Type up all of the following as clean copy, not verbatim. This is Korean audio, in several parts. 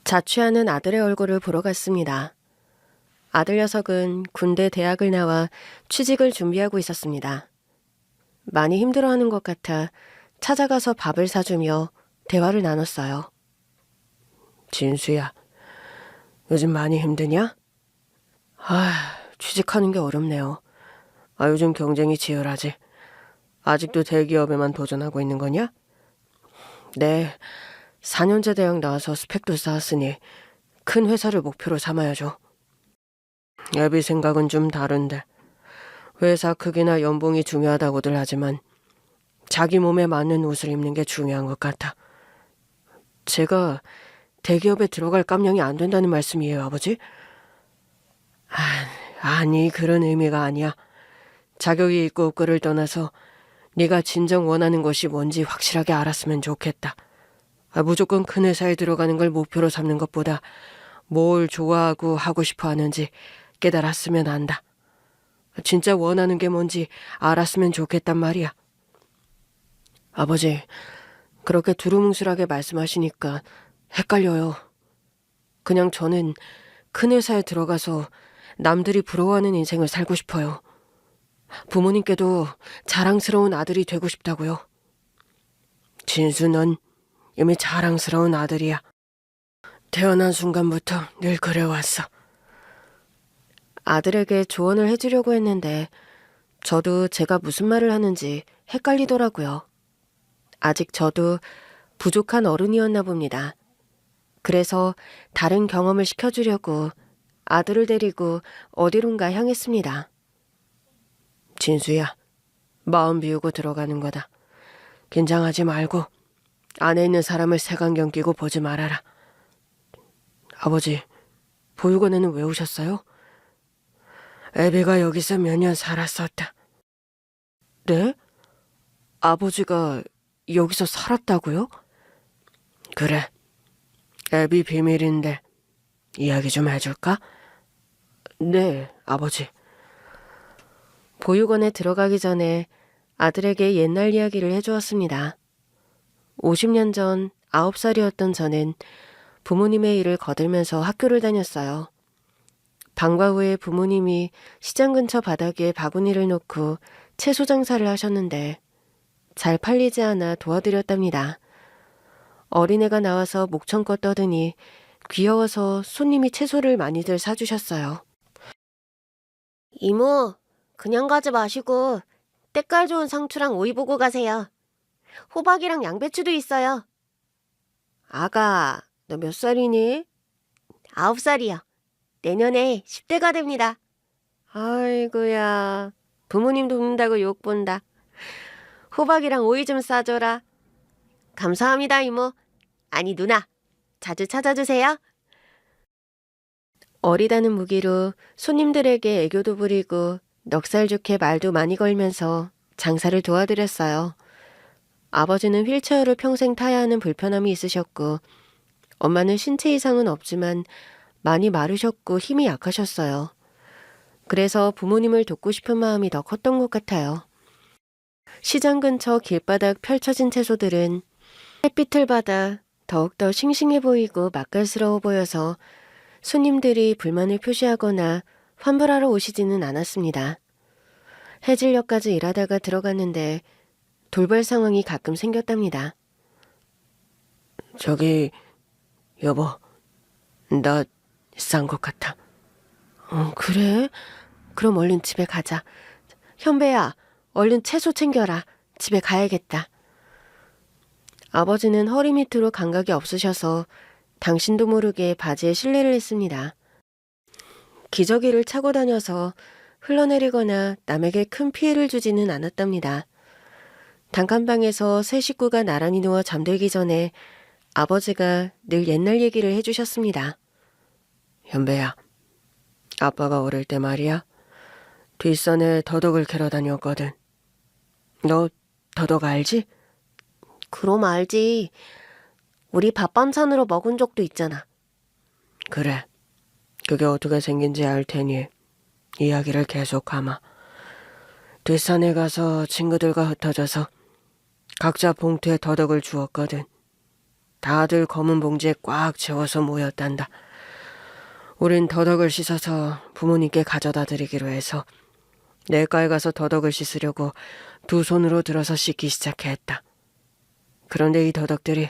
자취하는 아들의 얼굴을 보러 갔습니다. 아들 녀석은 군대 대학을 나와 취직을 준비하고 있었습니다. 많이 힘들어하는 것 같아 찾아가서 밥을 사주며 대화를 나눴어요. 진수야, 요즘 많이 힘드냐? 취직하는 게 어렵네요. 요즘 경쟁이 치열하지. 아직도 대기업에만 도전하고 있는 거냐? 네, 4년제 대학 나와서 스펙도 쌓았으니 큰 회사를 목표로 삼아야죠. 애비 생각은 좀 다른데 회사 크기나 연봉이 중요하다고들 하지만 자기 몸에 맞는 옷을 입는 게 중요한 것 같아. 제가 대기업에 들어갈 깜냥이 안 된다는 말씀이에요, 아버지? 아니, 그런 의미가 아니야. 자격이 있고 없고를 떠나서 네가 진정 원하는 것이 뭔지 확실하게 알았으면 좋겠다. 무조건 큰 회사에 들어가는 걸 목표로 삼는 것보다 뭘 좋아하고 하고 싶어 하는지 깨달았으면 한다. 진짜 원하는 게 뭔지 알았으면 좋겠단 말이야. 아버지, 그렇게 두루뭉술하게 말씀하시니까 헷갈려요. 그냥 저는 큰 회사에 들어가서 남들이 부러워하는 인생을 살고 싶어요. 부모님께도 자랑스러운 아들이 되고 싶다고요. 진수, 넌 이미 자랑스러운 아들이야. 태어난 순간부터 늘 그래왔어. 아들에게 조언을 해주려고 했는데 저도 제가 무슨 말을 하는지 헷갈리더라고요. 아직 저도 부족한 어른이었나 봅니다. 그래서 다른 경험을 시켜주려고 아들을 데리고 어디론가 향했습니다. 진수야, 마음 비우고 들어가는 거다. 긴장하지 말고 안에 있는 사람을 색안경 끼고 보지 말아라. 아버지, 보육원에는 왜 오셨어요? 애비가 여기서 몇 년 살았었다. 네? 아버지가 여기서 살았다고요? 그래. 애비 비밀인데 이야기 좀 해줄까? 네, 아버지. 보육원에 들어가기 전에 아들에게 옛날 이야기를 해주었습니다. 50년 전 9살이었던 저는 부모님의 일을 거들면서 학교를 다녔어요. 방과 후에 부모님이 시장 근처 바닥에 바구니를 놓고 채소 장사를 하셨는데 잘 팔리지 않아 도와드렸답니다. 어린애가 나와서 목청껏 떠드니 귀여워서 손님이 채소를 많이들 사주셨어요. 이모, 그냥 가지 마시고 때깔 좋은 상추랑 오이 보고 가세요. 호박이랑 양배추도 있어요. 아가, 너 몇 살이니? 9살이요. 내년에 10대가 됩니다. 아이고야, 부모님 돕는다고 욕본다. 호박이랑 오이 좀 싸줘라. 감사합니다, 이모. 아니, 누나. 자주 찾아주세요. 어리다는 무기로 손님들에게 애교도 부리고 넉살 좋게 말도 많이 걸면서 장사를 도와드렸어요. 아버지는 휠체어를 평생 타야 하는 불편함이 있으셨고 엄마는 신체 이상은 없지만 많이 마르셨고 힘이 약하셨어요. 그래서 부모님을 돕고 싶은 마음이 더 컸던 것 같아요. 시장 근처 길바닥 펼쳐진 채소들은 햇빛을 받아 더욱더 싱싱해 보이고 맛깔스러워 보여서 손님들이 불만을 표시하거나 환불하러 오시지는 않았습니다. 해질녘까지 일하다가 들어갔는데 돌발 상황이 가끔 생겼답니다. 저기, 여보, 나 싼 것 같아. 그래? 그럼 얼른 집에 가자. 현배야, 얼른 채소 챙겨라. 집에 가야겠다. 아버지는 허리 밑으로 감각이 없으셔서 당신도 모르게 바지에 실례를 했습니다. 기저귀를 차고 다녀서 흘러내리거나 남에게 큰 피해를 주지는 않았답니다. 단칸방에서 세 식구가 나란히 누워 잠들기 전에 아버지가 늘 옛날 얘기를 해주셨습니다. 현배야, 아빠가 어릴 때 말이야, 뒷산에 더덕을 캐러 다녔거든. 너 더덕 알지? 그럼 알지. 우리 밥 반찬으로 먹은 적도 있잖아. 그래. 그게 어떻게 생긴지 알 테니 이야기를 계속하마. 뒷산에 가서 친구들과 흩어져서 각자 봉투에 더덕을 주었거든. 다들 검은 봉지에 꽉 채워서 모였단다. 우린 더덕을 씻어서 부모님께 가져다 드리기로 해서 냇가에 가서 더덕을 씻으려고 두 손으로 들어서 씻기 시작했다. 그런데 이 더덕들이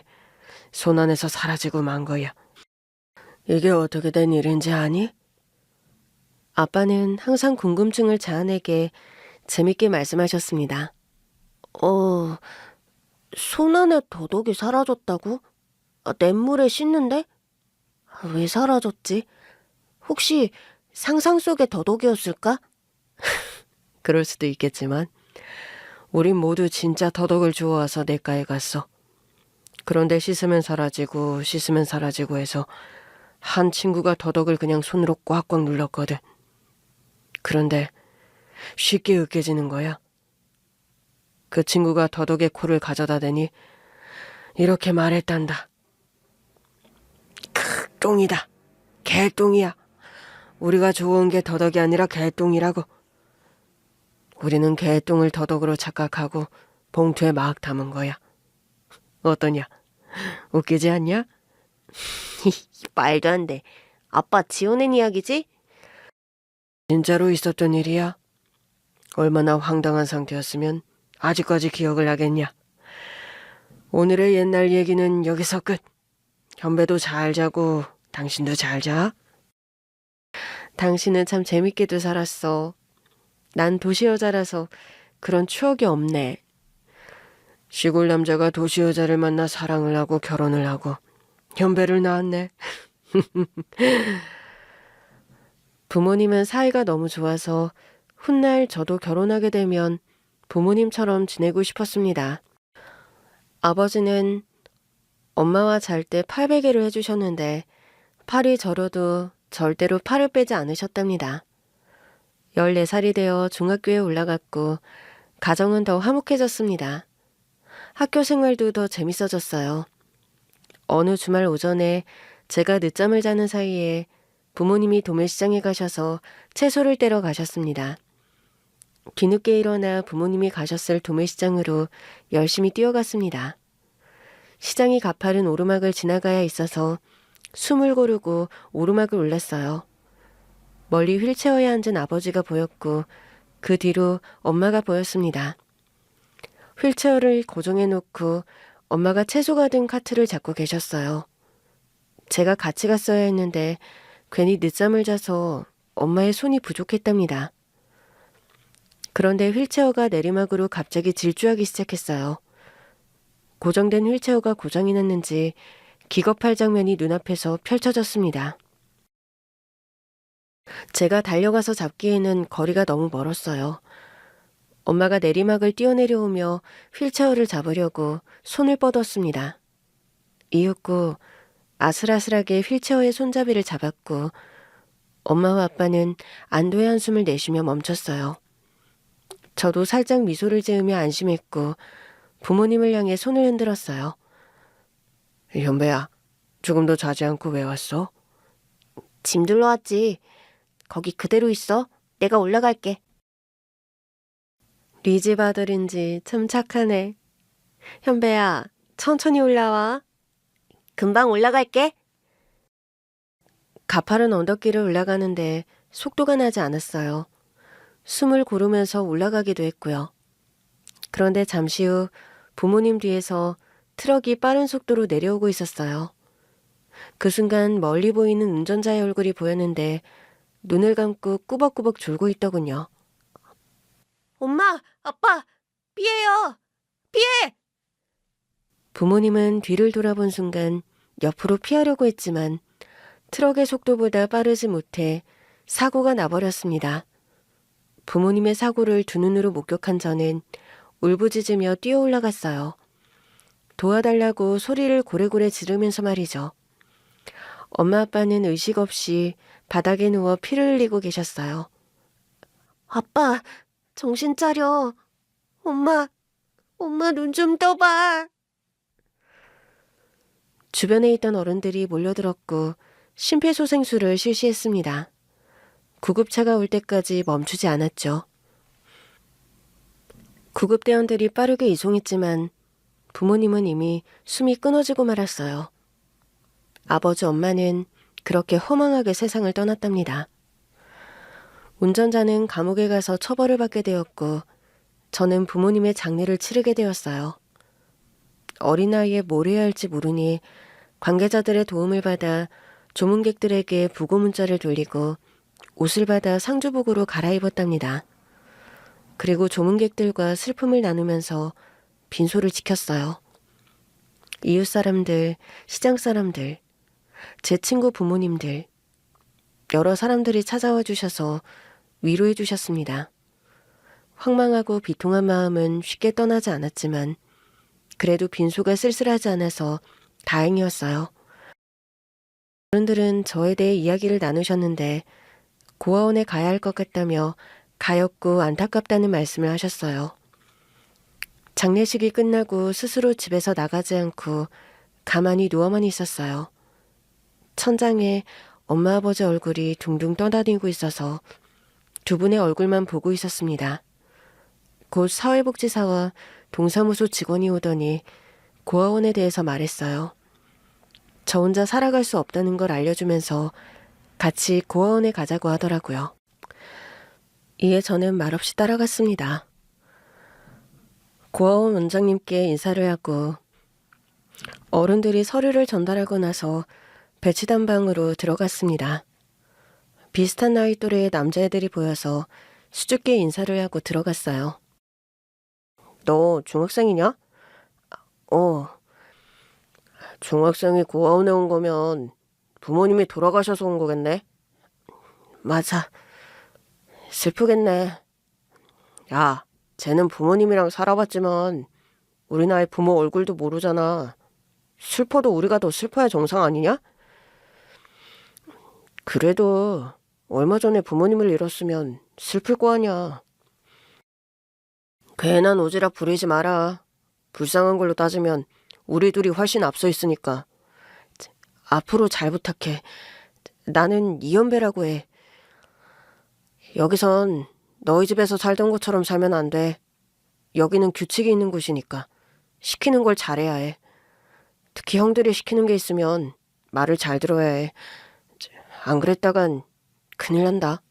손 안에서 사라지고 만 거야. 이게 어떻게 된 일인지 아니? 아빠는 항상 궁금증을 자아내게 재밌게 말씀하셨습니다. 손 안에 더덕이 사라졌다고? 냇물에 씻는데? 왜 사라졌지? 혹시 상상 속의 더덕이었을까? 그럴 수도 있겠지만 우린 모두 진짜 더덕을 주워와서 냇가에 갔어. 그런데 씻으면 사라지고 씻으면 사라지고 해서 한 친구가 더덕을 그냥 손으로 꽉꽉 눌렀거든. 그런데 쉽게 으깨지는 거야. 그 친구가 더덕의 코를 가져다 대니 이렇게 말했단다. 똥이다. 개똥이야. 우리가 좋은 게 더덕이 아니라 개똥이라고. 우리는 개똥을 더덕으로 착각하고 봉투에 막 담은 거야. 어떠냐? 웃기지 않냐? 말도 안 돼. 아빠 지어낸 이야기지? 진짜로 있었던 일이야. 얼마나 황당한 상태였으면 아직까지 기억을 하겠냐. 오늘의 옛날 얘기는 여기서 끝. 현배도 잘 자고 당신도 잘 자. 당신은 참 재밌게도 살았어. 난 도시 여자라서 그런 추억이 없네. 시골 남자가 도시 여자를 만나 사랑을 하고 결혼을 하고 현배를 낳았네. 부모님은 사이가 너무 좋아서 훗날 저도 결혼하게 되면 부모님처럼 지내고 싶었습니다. 아버지는 엄마와 잘 때 팔베개를 해주셨는데 팔이 저려도 절대로 팔을 빼지 않으셨답니다. 14살이 되어 중학교에 올라갔고 가정은 더 화목해졌습니다. 학교 생활도 더 재밌어졌어요. 어느 주말 오전에 제가 늦잠을 자는 사이에 부모님이 도매시장에 가셔서 채소를 떼러 가셨습니다. 뒤늦게 일어나 부모님이 가셨을 도매시장으로 열심히 뛰어갔습니다. 시장이 가파른 오르막을 지나가야 있어서 숨을 고르고 오르막을 올랐어요. 멀리 휠체어에 앉은 아버지가 보였고 그 뒤로 엄마가 보였습니다. 휠체어를 고정해 놓고 엄마가 채소가 든 카트를 잡고 계셨어요. 제가 같이 갔어야 했는데 괜히 늦잠을 자서 엄마의 손이 부족했답니다. 그런데 휠체어가 내리막으로 갑자기 질주하기 시작했어요. 고정된 휠체어가 고장이 났는지 기겁할 장면이 눈앞에서 펼쳐졌습니다. 제가 달려가서 잡기에는 거리가 너무 멀었어요. 엄마가 내리막을 뛰어내려오며 휠체어를 잡으려고 손을 뻗었습니다. 이윽고 아슬아슬하게 휠체어의 손잡이를 잡았고 엄마와 아빠는 안도의 한숨을 내쉬며 멈췄어요. 저도 살짝 미소를 지으며 안심했고 부모님을 향해 손을 흔들었어요. 현배야, 조금 더 자지 않고 왜 왔어? 짐 들러 왔지. 거기 그대로 있어. 내가 올라갈게. 리집 아들인지 참 착하네. 현배야, 천천히 올라와. 금방 올라갈게. 가파른 언덕길을 올라가는데 속도가 나지 않았어요. 숨을 고르면서 올라가기도 했고요. 그런데 잠시 후 부모님 뒤에서 트럭이 빠른 속도로 내려오고 있었어요. 그 순간 멀리 보이는 운전자의 얼굴이 보였는데 눈을 감고 꾸벅꾸벅 졸고 있더군요. 엄마, 아빠, 피해요! 피해! 부모님은 뒤를 돌아본 순간 옆으로 피하려고 했지만 트럭의 속도보다 빠르지 못해 사고가 나버렸습니다. 부모님의 사고를 두 눈으로 목격한 저는 울부짖으며 뛰어 올라갔어요. 도와달라고 소리를 고래고래 지르면서 말이죠. 엄마 아빠는 의식 없이 바닥에 누워 피를 흘리고 계셨어요. 아빠, 정신 차려. 엄마 눈 좀 떠봐. 주변에 있던 어른들이 몰려들었고 심폐소생술을 실시했습니다. 구급차가 올 때까지 멈추지 않았죠. 구급대원들이 빠르게 이송했지만 부모님은 이미 숨이 끊어지고 말았어요. 아버지 엄마는 그렇게 허망하게 세상을 떠났답니다. 운전자는 감옥에 가서 처벌을 받게 되었고 저는 부모님의 장례를 치르게 되었어요. 어린 나이에 뭘 해야 할지 모르니 관계자들의 도움을 받아 조문객들에게 부고 문자를 돌리고 옷을 받아 상주복으로 갈아입었답니다. 그리고 조문객들과 슬픔을 나누면서 빈소를 지켰어요. 이웃 사람들, 시장 사람들, 제 친구 부모님들, 여러 사람들이 찾아와 주셔서 위로해 주셨습니다. 황망하고 비통한 마음은 쉽게 떠나지 않았지만 그래도 빈소가 쓸쓸하지 않아서 다행이었어요. 어른들은 저에 대해 이야기를 나누셨는데 고아원에 가야 할 것 같다며 가엾고 안타깝다는 말씀을 하셨어요. 장례식이 끝나고 스스로 집에서 나가지 않고 가만히 누워만 있었어요. 천장에 엄마 아버지 얼굴이 둥둥 떠다니고 있어서 두 분의 얼굴만 보고 있었습니다. 곧 사회복지사와 동사무소 직원이 오더니 고아원에 대해서 말했어요. 저 혼자 살아갈 수 없다는 걸 알려주면서 같이 고아원에 가자고 하더라고요. 이에 저는 말없이 따라갔습니다. 고아원 원장님께 인사를 하고 어른들이 서류를 전달하고 나서 배치단방으로 들어갔습니다. 비슷한 나이 또래의 남자애들이 보여서 수줍게 인사를 하고 들어갔어요. 너 중학생이냐? 중학생이 고아원에 온 거면 부모님이 돌아가셔서 온 거겠네? 맞아. 슬프겠네. 야, 쟤는 부모님이랑 살아봤지만 우리 나이 부모 얼굴도 모르잖아. 슬퍼도 우리가 더 슬퍼야 정상 아니냐? 그래도 얼마 전에 부모님을 잃었으면 슬플 거 아냐. 괜한 오지랖 부리지 마라. 불쌍한 걸로 따지면 우리 둘이 훨씬 앞서 있으니까. 앞으로 잘 부탁해. 나는 이연배라고 해. 여기선 너희 집에서 살던 것처럼 살면 안 돼. 여기는 규칙이 있는 곳이니까. 시키는 걸 잘해야 해. 특히 형들이 시키는 게 있으면 말을 잘 들어야 해. 안 그랬다간 큰일 난다.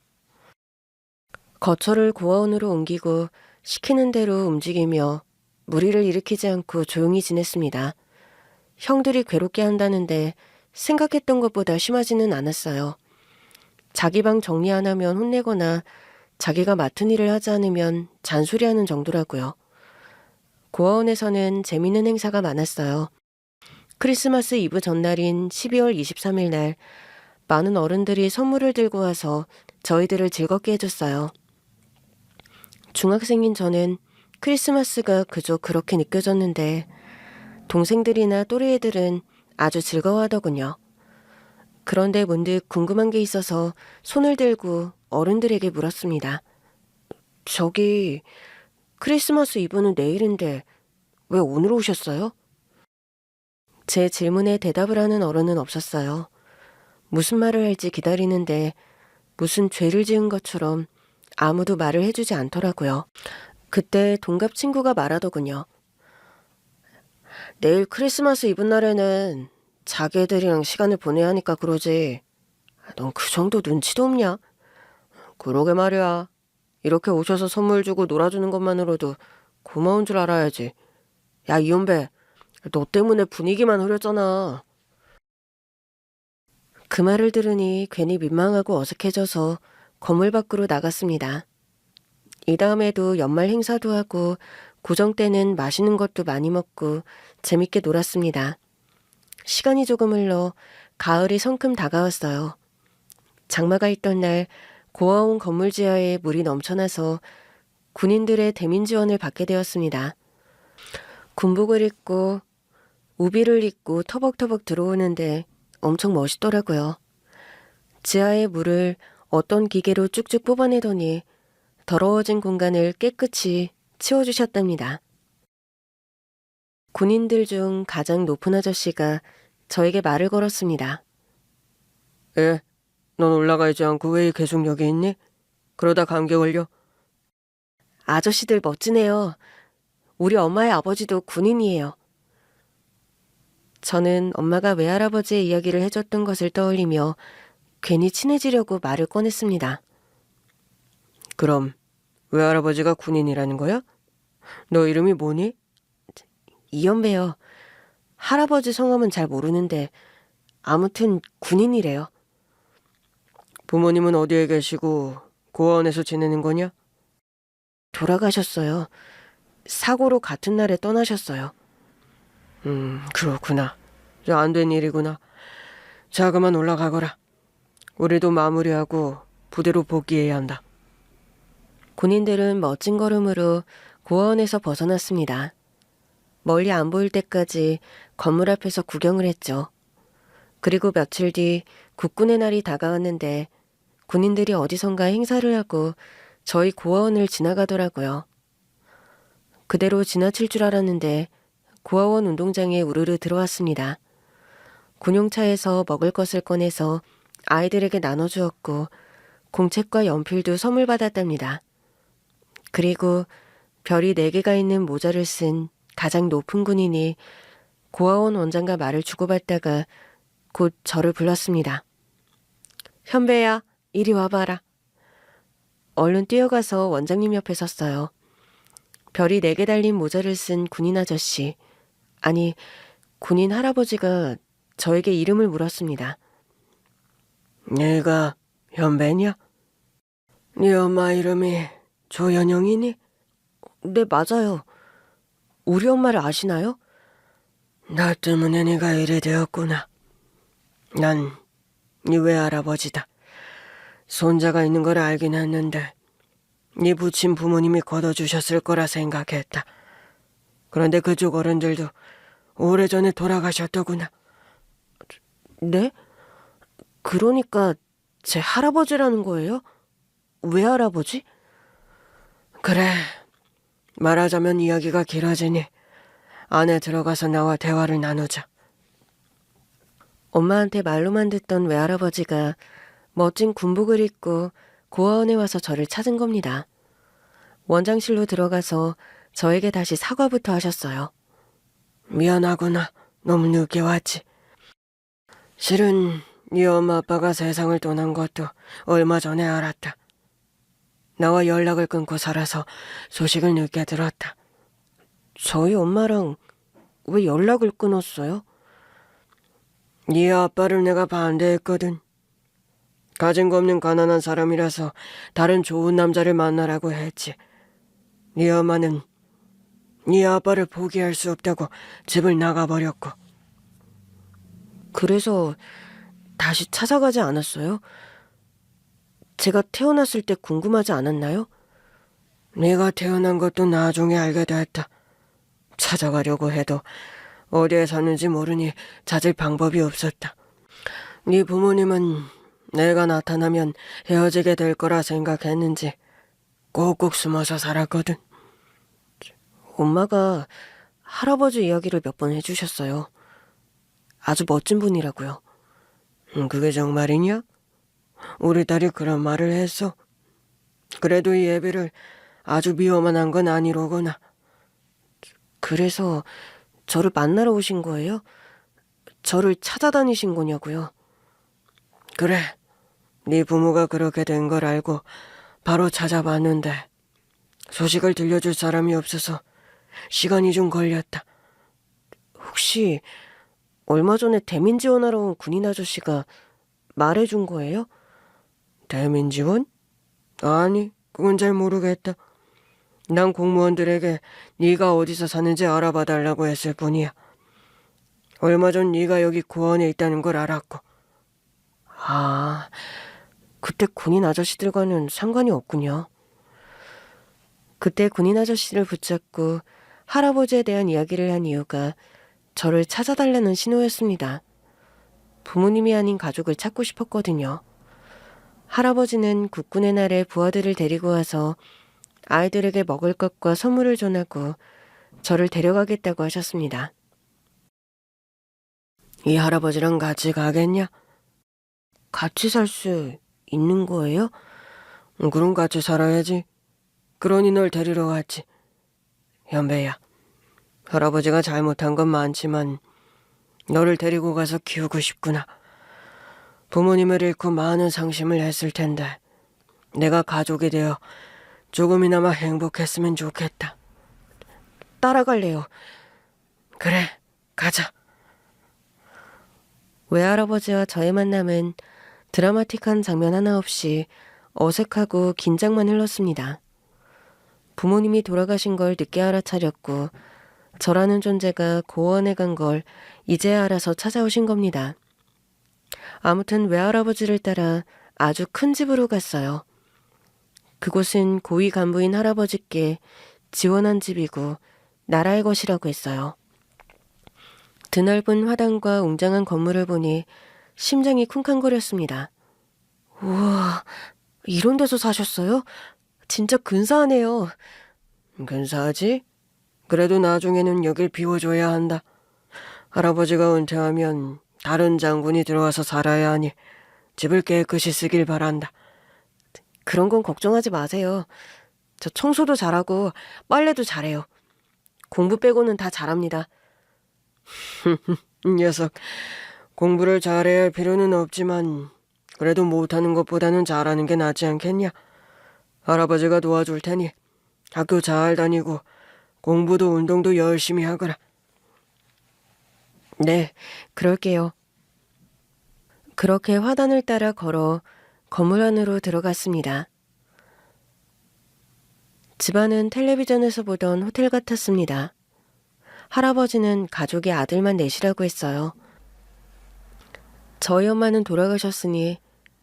거처를 고아원으로 옮기고 시키는 대로 움직이며 무리를 일으키지 않고 조용히 지냈습니다. 형들이 괴롭게 한다는데 생각했던 것보다 심하지는 않았어요. 자기 방 정리 안 하면 혼내거나 자기가 맡은 일을 하지 않으면 잔소리하는 정도라고요. 고아원에서는 재미있는 행사가 많았어요. 크리스마스 이브 전날인 12월 23일 날 많은 어른들이 선물을 들고 와서 저희들을 즐겁게 해줬어요. 중학생인 저는 크리스마스가 그저 그렇게 느껴졌는데 동생들이나 또래 애들은 아주 즐거워하더군요. 그런데 문득 궁금한 게 있어서 손을 들고 어른들에게 물었습니다. 저기 크리스마스 이브는 내일인데 왜 오늘 오셨어요? 제 질문에 대답을 하는 어른은 없었어요. 무슨 말을 할지 기다리는데 무슨 죄를 지은 것처럼 아무도 말을 해주지 않더라고요. 그때 동갑 친구가 말하더군요. 내일 크리스마스 이브 날에는 자기 애들이랑 시간을 보내야 하니까 그러지. 넌 그 정도 눈치도 없냐? 그러게 말이야. 이렇게 오셔서 선물 주고 놀아주는 것만으로도 고마운 줄 알아야지. 야, 이연배, 너 때문에 분위기만 흐렸잖아. 그 말을 들으니 괜히 민망하고 어색해져서 건물 밖으로 나갔습니다. 이 다음에도 연말 행사도 하고 고정 때는 맛있는 것도 많이 먹고 재밌게 놀았습니다. 시간이 조금 흘러 가을이 성큼 다가왔어요. 장마가 있던 날 고아원 건물 지하에 물이 넘쳐나서 군인들의 대민 지원을 받게 되었습니다. 군복을 입고 우비를 입고 터벅터벅 들어오는데 엄청 멋있더라고요. 지하의 물을 어떤 기계로 쭉쭉 뽑아내더니 더러워진 공간을 깨끗이 치워주셨답니다. 군인들 중 가장 높은 아저씨가 저에게 말을 걸었습니다. 넌 올라가지 않고 왜 계속 여기 있니? 그러다 감기 걸려. 아저씨들 멋지네요. 우리 엄마의 아버지도 군인이에요. 저는 엄마가 외할아버지의 이야기를 해줬던 것을 떠올리며 괜히 친해지려고 말을 꺼냈습니다. 그럼 외할아버지가 군인이라는 거야? 너 이름이 뭐니? 이연배요. 할아버지 성함은 잘 모르는데 아무튼 군인이래요. 부모님은 어디에 계시고 고아원에서 지내는 거냐? 돌아가셨어요. 사고로 같은 날에 떠나셨어요. 그렇구나. 안 된 일이구나. 자, 그만 올라가거라. 우리도 마무리하고 부대로 복귀해야 한다. 군인들은 멋진 걸음으로 고아원에서 벗어났습니다. 멀리 안 보일 때까지 건물 앞에서 구경을 했죠. 그리고 며칠 뒤 국군의 날이 다가왔는데 군인들이 어디선가 행사를 하고 저희 고아원을 지나가더라고요. 그대로 지나칠 줄 알았는데 고아원 운동장에 우르르 들어왔습니다. 군용차에서 먹을 것을 꺼내서 아이들에게 나눠주었고 공책과 연필도 선물 받았답니다. 그리고 별이 4개가 있는 모자를 쓴 가장 높은 군인이 고아원 원장과 말을 주고받다가 곧 저를 불렀습니다. 현배야, 이리 와봐라. 얼른 뛰어가서 원장님 옆에 섰어요. 별이 4개 달린 모자를 쓴 군인 아저씨, 아니 군인 할아버지가 저에게 이름을 물었습니다. 네가 현배냐? 네 엄마 이름이 조연영이니? 네, 맞아요. 우리 엄마를 아시나요? 나 때문에 네가 이래 되었구나. 난 네 외할아버지다. 손자가 있는 걸 알긴 했는데 네 부친 부모님이 걷어주셨을 거라 생각했다. 그런데 그쪽 어른들도 오래전에 돌아가셨더구나. 네? 그러니까 제 할아버지라는 거예요? 외할아버지? 그래, 말하자면 이야기가 길어지니 안에 들어가서 나와 대화를 나누자. 엄마한테 말로만 듣던 외할아버지가 멋진 군복을 입고 고아원에 와서 저를 찾은 겁니다. 원장실로 들어가서 저에게 다시 사과부터 하셨어요. 미안하구나. 너무 늦게 왔지. 실은 네 엄마 아빠가 세상을 떠난 것도 얼마 전에 알았다. 나와 연락을 끊고 살아서 소식을 늦게 들었다. 저희 엄마랑 왜 연락을 끊었어요? 네 아빠를 내가 반대했거든. 가진 거 없는 가난한 사람이라서 다른 좋은 남자를 만나라고 했지. 네 엄마는 네 아빠를 포기할 수 없다고 집을 나가버렸고. 그래서 다시 찾아가지 않았어요? 제가 태어났을 때 궁금하지 않았나요? 네가 태어난 것도 나중에 알게 됐다. 찾아가려고 해도 어디에 사는지 모르니 찾을 방법이 없었다. 네 부모님은 내가 나타나면 헤어지게 될 거라 생각했는지 꼭꼭 숨어서 살았거든. 엄마가 할아버지 이야기를 몇 번 해주셨어요. 아주 멋진 분이라고요. 그게 정말이냐? 우리 딸이 그런 말을 했어. 그래도 이 애비를 아주 미워만 건 아니로구나. 그래서 저를 만나러 오신 거예요? 저를 찾아다니신 거냐고요? 그래, 네 부모가 그렇게 된 걸 알고 바로 찾아봤는데 소식을 들려줄 사람이 없어서 시간이 좀 걸렸다. 혹시 얼마 전에 대민 지원하러 온 군인 아저씨가 말해준 거예요? 대민 지원? 아니, 그건 잘 모르겠다. 난 공무원들에게 네가 어디서 사는지 알아봐달라고 했을 뿐이야. 얼마 전 네가 여기 고원에 있다는 걸 알았고. 아, 그때 군인 아저씨들과는 상관이 없군요. 그때 군인 아저씨를 붙잡고 할아버지에 대한 이야기를 한 이유가 저를 찾아달라는 신호였습니다. 부모님이 아닌 가족을 찾고 싶었거든요. 할아버지는 국군의 날에 부하들을 데리고 와서 아이들에게 먹을 것과 선물을 전하고 저를 데려가겠다고 하셨습니다. 이 할아버지랑 같이 가겠냐? 같이 살 수 있는 거예요? 그럼 같이 살아야지. 그러니 널 데리러 왔지. 현배야, 할아버지가 잘못한 건 많지만 너를 데리고 가서 키우고 싶구나. 부모님을 잃고 많은 상심을 했을 텐데 내가 가족이 되어 조금이나마 행복했으면 좋겠다. 따라갈래요. 그래, 가자. 외할아버지와 저의 만남은 드라마틱한 장면 하나 없이 어색하고 긴장만 흘렀습니다. 부모님이 돌아가신 걸 늦게 알아차렸고 저라는 존재가 고원해 간 걸 이제야 알아서 찾아오신 겁니다. 아무튼 외할아버지를 따라 아주 큰 집으로 갔어요. 그곳은 고위 간부인 할아버지께 지원한 집이고 나라의 것이라고 했어요. 드넓은 화단과 웅장한 건물을 보니 심장이 쿵쾅거렸습니다. 우와, 이런 데서 사셨어요? 진짜 근사하네요. 근사하지? 그래도 나중에는 여길 비워줘야 한다. 할아버지가 은퇴하면 다른 장군이 들어와서 살아야 하니 집을 깨끗이 쓰길 바란다. 그런 건 걱정하지 마세요. 저 청소도 잘하고 빨래도 잘해요. 공부 빼고는 다 잘합니다. 이 녀석, 공부를 잘해야 할 필요는 없지만 그래도 못하는 것보다는 잘하는 게 낫지 않겠냐? 할아버지가 도와줄 테니 학교 잘 다니고 공부도 운동도 열심히 하거라. 네, 그럴게요. 그렇게 화단을 따라 걸어 건물 안으로 들어갔습니다. 집안은 텔레비전에서 보던 호텔 같았습니다. 할아버지는 가족의 아들만 넷이라고 했어요. 저희 엄마는 돌아가셨으니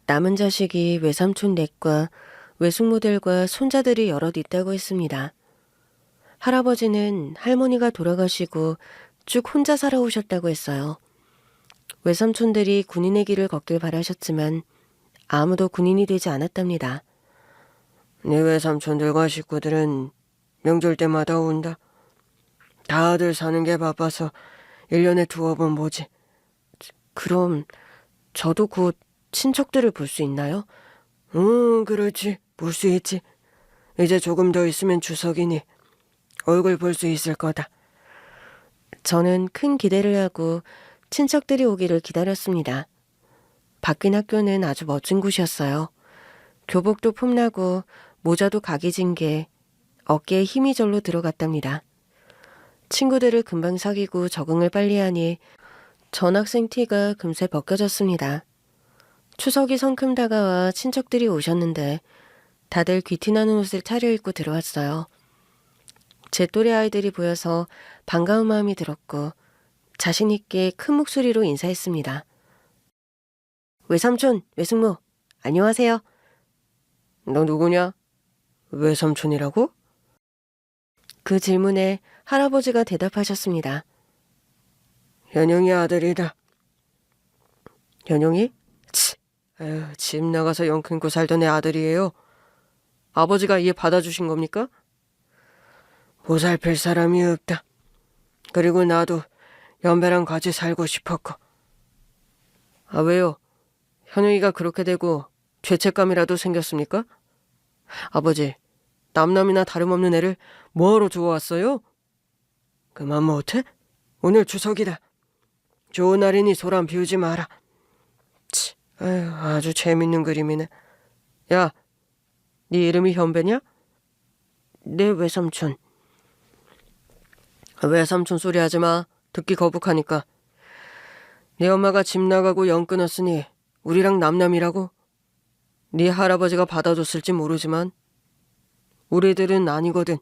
남은 자식이 외삼촌 넷과 외숙모들과 손자들이 여럿 있다고 했습니다. 할아버지는 할머니가 돌아가시고 쭉 혼자 살아오셨다고 했어요. 외삼촌들이 군인의 길을 걷길 바라셨지만 아무도 군인이 되지 않았답니다. 네 외삼촌들과 식구들은 명절 때마다 온다. 다들 사는 게 바빠서 1년에 2번 보지. 그럼 저도 곧 친척들을 볼 수 있나요? 그렇지. 볼 수 있지. 이제 조금 더 있으면 추석이니 얼굴 볼 수 있을 거다. 저는 큰 기대를 하고 친척들이 오기를 기다렸습니다. 바뀐 학교는 아주 멋진 곳이었어요. 교복도 폼나고 모자도 각이 진 게 어깨에 힘이 절로 들어갔답니다. 친구들을 금방 사귀고 적응을 빨리 하니 전학생 티가 금세 벗겨졌습니다. 추석이 성큼 다가와 친척들이 오셨는데 다들 귀티나는 옷을 차려입고 들어왔어요. 제 또래 아이들이 보여서 반가운 마음이 들었고 자신 있게 큰 목소리로 인사했습니다. 외삼촌, 외숙모, 안녕하세요. 너 누구냐? 외삼촌이라고? 그 질문에 할아버지가 대답하셨습니다. 현영이 아들이다. 현용이? 에휴, 집 나가서 영 끊고 살던 애 아들이에요. 아버지가 이해 받아주신 겁니까? 보살필 사람이 없다. 그리고 나도 연배랑 같이 살고 싶었고. 아, 왜요? 현용이가 그렇게 되고 죄책감이라도 생겼습니까? 아버지, 남남이나 다름없는 애를 뭐하러 좋아왔어요? 그만 못해? 오늘 추석이다. 좋은 날이니 소란 피우지 마라. 에휴, 아주 재밌는 그림이네. 야, 네 이름이 현배냐? 네, 외삼촌. 외삼촌 소리 하지 마. 듣기 거북하니까. 네 엄마가 집 나가고 영 끊었으니 우리랑 남남이라고? 네 할아버지가 받아줬을지 모르지만 우리들은 아니거든.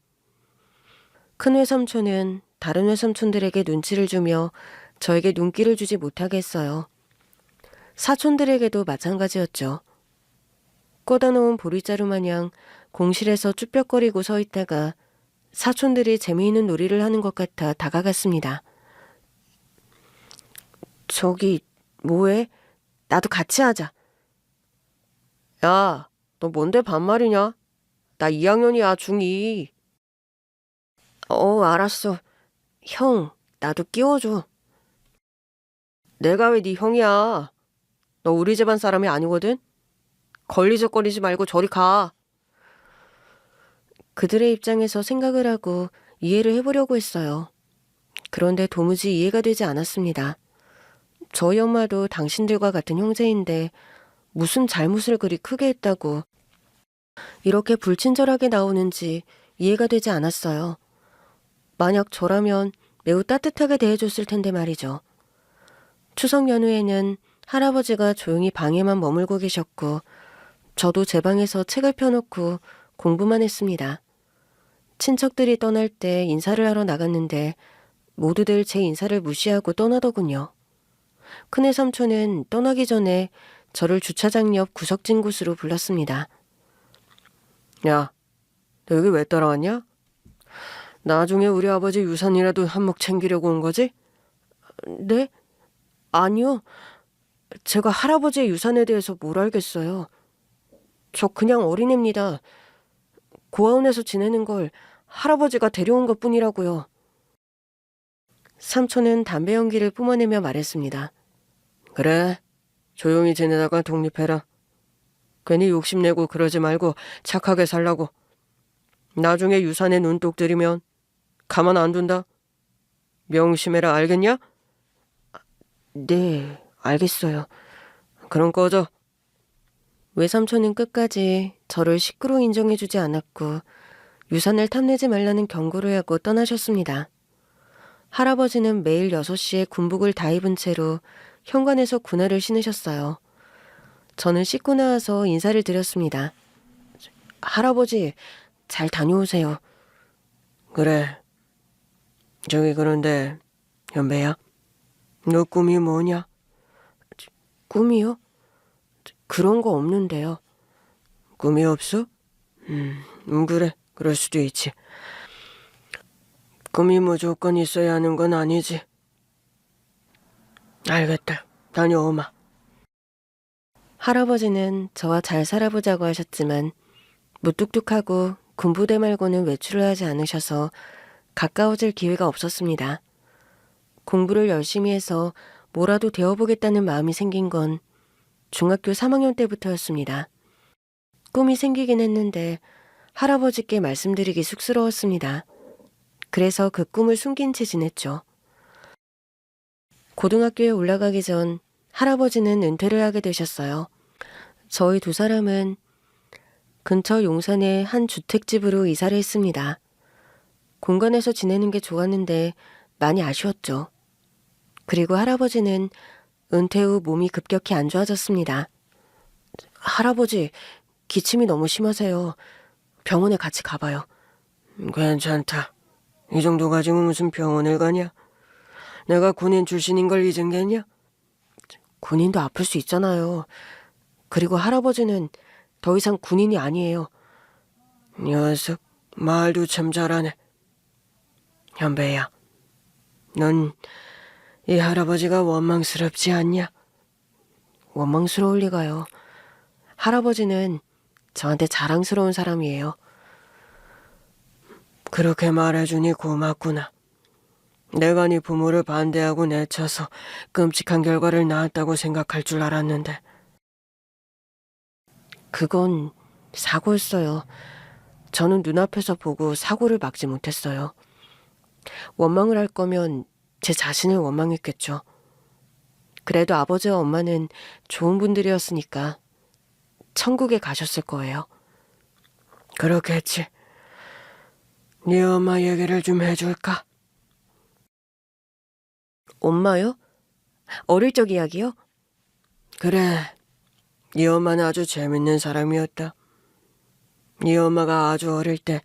큰 외삼촌은 다른 외삼촌들에게 눈치를 주며 저에게 눈길을 주지 못하게 했어요. 사촌들에게도 마찬가지였죠. 꽂아놓은 보리자루 마냥 공실에서 쭈뼛거리고 서 있다가 사촌들이 재미있는 놀이를 하는 것 같아 다가갔습니다. 저기 뭐해? 나도 같이 하자. 야, 너 뭔데 반말이냐? 나 2학년이야, 중2. 알았어. 형, 나도 끼워줘. 내가 왜 네 형이야? 너 우리 집안 사람이 아니거든? 걸리적거리지 말고 저리 가. 그들의 입장에서 생각을 하고 이해를 해보려고 했어요. 그런데 도무지 이해가 되지 않았습니다. 저희 엄마도 당신들과 같은 형제인데 무슨 잘못을 그리 크게 했다고 이렇게 불친절하게 나오는지 이해가 되지 않았어요. 만약 저라면 매우 따뜻하게 대해줬을 텐데 말이죠. 추석 연휴에는 할아버지가 조용히 방에만 머물고 계셨고 저도 제 방에서 책을 펴놓고 공부만 했습니다. 친척들이 떠날 때 인사를 하러 나갔는데 모두들 제 인사를 무시하고 떠나더군요. 큰애 삼촌은 떠나기 전에 저를 주차장 옆 구석진 곳으로 불렀습니다. 야, 너 여기 왜 따라왔냐? 나중에 우리 아버지 유산이라도 한몫 챙기려고 온 거지? 네? 아니요. 제가 할아버지의 유산에 대해서 뭘 알겠어요. 저 그냥 어린애입니다. 고아원에서 지내는 걸 할아버지가 데려온 것뿐이라고요. 삼촌은 담배 연기를 뿜어내며 말했습니다. 그래, 조용히 지내다가 독립해라. 괜히 욕심내고 그러지 말고 착하게 살라고. 나중에 유산에 눈독 들이면 가만 안 둔다. 명심해라, 알겠냐? 네, 알겠어요. 그럼 꺼져. 외삼촌은 끝까지 저를 식구로 인정해주지 않았고 유산을 탐내지 말라는 경고를 하고 떠나셨습니다. 할아버지는 매일 6시에 군복을 다 입은 채로 현관에서 군화를 신으셨어요. 저는 씻고 나와서 인사를 드렸습니다. 할아버지, 잘 다녀오세요. 그래. 저기 그런데 연배야, 너 꿈이 뭐냐? 꿈이요? 그런 거 없는데요. 꿈이 없어? 그래. 그럴 수도 있지. 꿈이 무조건 있어야 하는 건 아니지. 알겠다. 다녀오마. 할아버지는 저와 잘 살아보자고 하셨지만 무뚝뚝하고 군부대 말고는 외출을 하지 않으셔서 가까워질 기회가 없었습니다. 공부를 열심히 해서 뭐라도 되어보겠다는 마음이 생긴 건 중학교 3학년 때부터였습니다. 꿈이 생기긴 했는데 할아버지께 말씀드리기 쑥스러웠습니다. 그래서 그 꿈을 숨긴 채 지냈죠. 고등학교에 올라가기 전 할아버지는 은퇴를 하게 되셨어요. 저희 두 사람은 근처 용산의 한 주택집으로 이사를 했습니다. 공간에서 지내는 게 좋았는데 많이 아쉬웠죠. 그리고 할아버지는 은퇴 후 몸이 급격히 안 좋아졌습니다. 할아버지, 기침이 너무 심하세요. 병원에 같이 가봐요. 괜찮다. 이 정도 가지고 무슨 병원을 가냐? 내가 군인 출신인 걸 잊은겠냐? 군인도 아플 수 있잖아요. 그리고 할아버지는 더 이상 군인이 아니에요. 녀석, 말도 참 잘하네. 현배야, 넌 이 할아버지가 원망스럽지 않냐? 원망스러울 리가요. 할아버지는 저한테 자랑스러운 사람이에요. 그렇게 말해주니 고맙구나. 내가 네 부모를 반대하고 내쳐서 끔찍한 결과를 낳았다고 생각할 줄 알았는데. 그건 사고였어요. 저는 눈앞에서 보고 사고를 막지 못했어요. 원망을 할 거면 제 자신을 원망했겠죠. 그래도 아버지와 엄마는 좋은 분들이었으니까 천국에 가셨을 거예요. 그렇겠지. 네 엄마 얘기를 좀 해줄까? 엄마요? 어릴 적 이야기요? 그래. 네 엄마는 아주 재밌는 사람이었다. 네 엄마가 아주 어릴 때